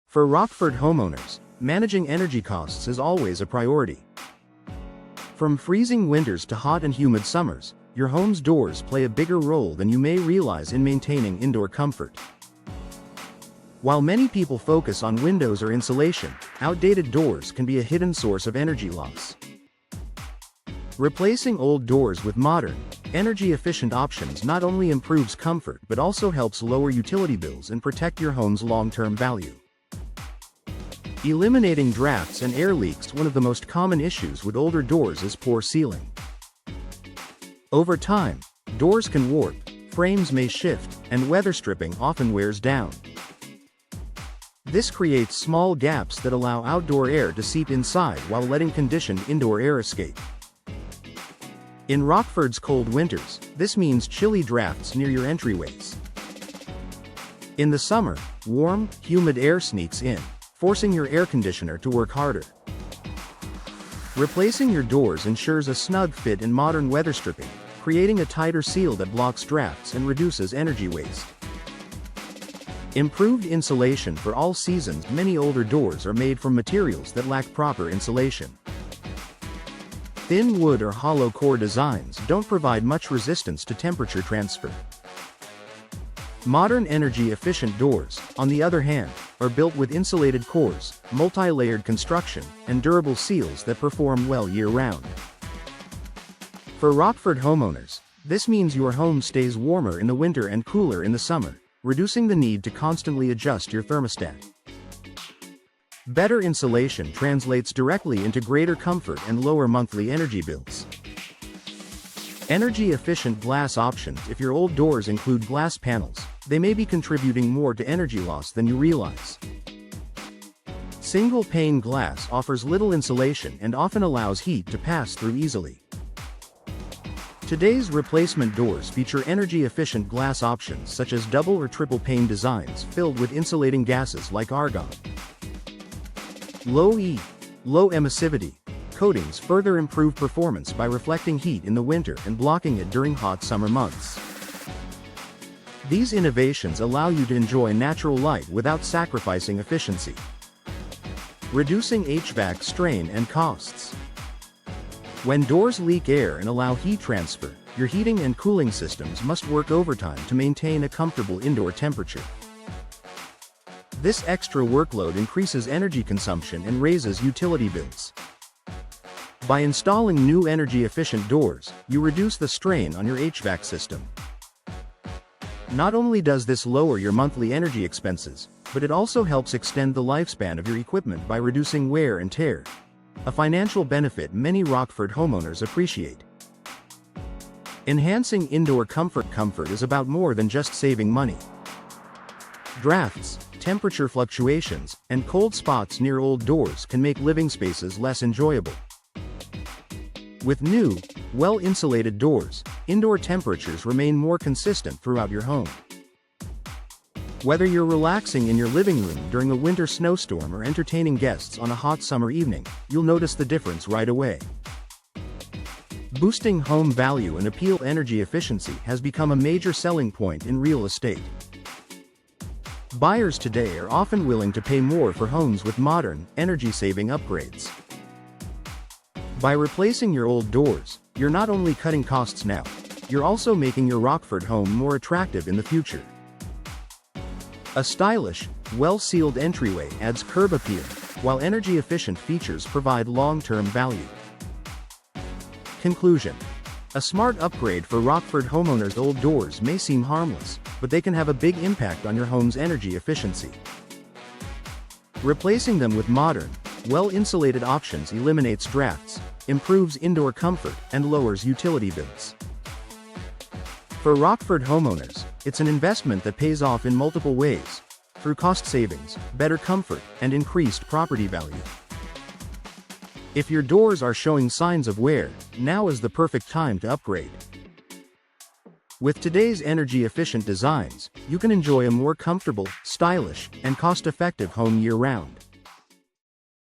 For Rockford homeowners, managing energy costs is always a priority. From freezing winters to hot and humid summers, your home's doors play a bigger role than you may realize in maintaining indoor comfort. While many people focus on windows or insulation, outdated doors can be a hidden source of energy loss. Replacing old doors with modern, energy-efficient options not only improves comfort but also helps lower utility bills and protect your home's long-term value. Eliminating drafts and air leaks. One of the most common issues with older doors is poor sealing. Over time, doors can warp, frames may shift, and weather stripping often wears down. This creates small gaps that allow outdoor air to seep inside while letting conditioned indoor air escape. In Rockford's cold winters, this means chilly drafts near your entryways. In the summer, warm, humid air sneaks in, forcing your air conditioner to work harder. Replacing your doors ensures a snug fit and modern weather stripping, creating a tighter seal that blocks drafts and reduces energy waste. Improved insulation for all seasons. Many older doors are made from materials that lack proper insulation. Thin wood or hollow core designs don't provide much resistance to temperature transfer. Modern energy-efficient doors, on the other hand, are built with insulated cores, multi-layered construction, and durable seals that perform well year-round. For Rockford homeowners, this means your home stays warmer in the winter and cooler in the summer, reducing the need to constantly adjust your thermostat. Better insulation translates directly into greater comfort and lower monthly energy bills. Energy-efficient glass options. If your old doors include glass panels, they may be contributing more to energy loss than you realize. Single-pane glass offers little insulation and often allows heat to pass through easily. Today's replacement doors feature energy-efficient glass options such as double or triple pane designs filled with insulating gases like argon. Low emissivity coatings further improve performance by reflecting heat in the winter and blocking it during hot summer months. These innovations allow you to enjoy natural light without sacrificing efficiency, reducing HVAC strain and costs. When doors leak air and allow heat transfer, your heating and cooling systems must work overtime to maintain a comfortable indoor temperature. This extra workload increases energy consumption and raises utility bills. By installing new energy-efficient doors, you reduce the strain on your HVAC system. Not only does this lower your monthly energy expenses, but it also helps extend the lifespan of your equipment by reducing wear and tear, a financial benefit many Rockford homeowners appreciate. Enhancing indoor comfort. Comfort is about more than just saving money. Drafts, temperature fluctuations, and cold spots near old doors can make living spaces less enjoyable. With new, well-insulated doors, indoor temperatures remain more consistent throughout your home. Whether you're relaxing in your living room during a winter snowstorm or entertaining guests on a hot summer evening, you'll notice the difference right away. Boosting home value and appeal. Energy efficiency has become a major selling point in real estate. Buyers today are often willing to pay more for homes with modern, energy-saving upgrades. By replacing your old doors, you're not only cutting costs now, you're also making your Rockford home more attractive in the future. A stylish, well-sealed entryway adds curb appeal, while energy-efficient features provide long-term value. Conclusion: a smart upgrade for Rockford homeowners. Old doors may seem harmless, but they can have a big impact on your home's energy efficiency. Replacing them with modern, well-insulated options eliminates drafts, improves indoor comfort, and lowers utility bills. For Rockford homeowners, it's an investment that pays off in multiple ways, through cost savings, better comfort, and increased property value. If your doors are showing signs of wear, now is the perfect time to upgrade. With today's energy-efficient designs, you can enjoy a more comfortable, stylish, and cost-effective home year-round.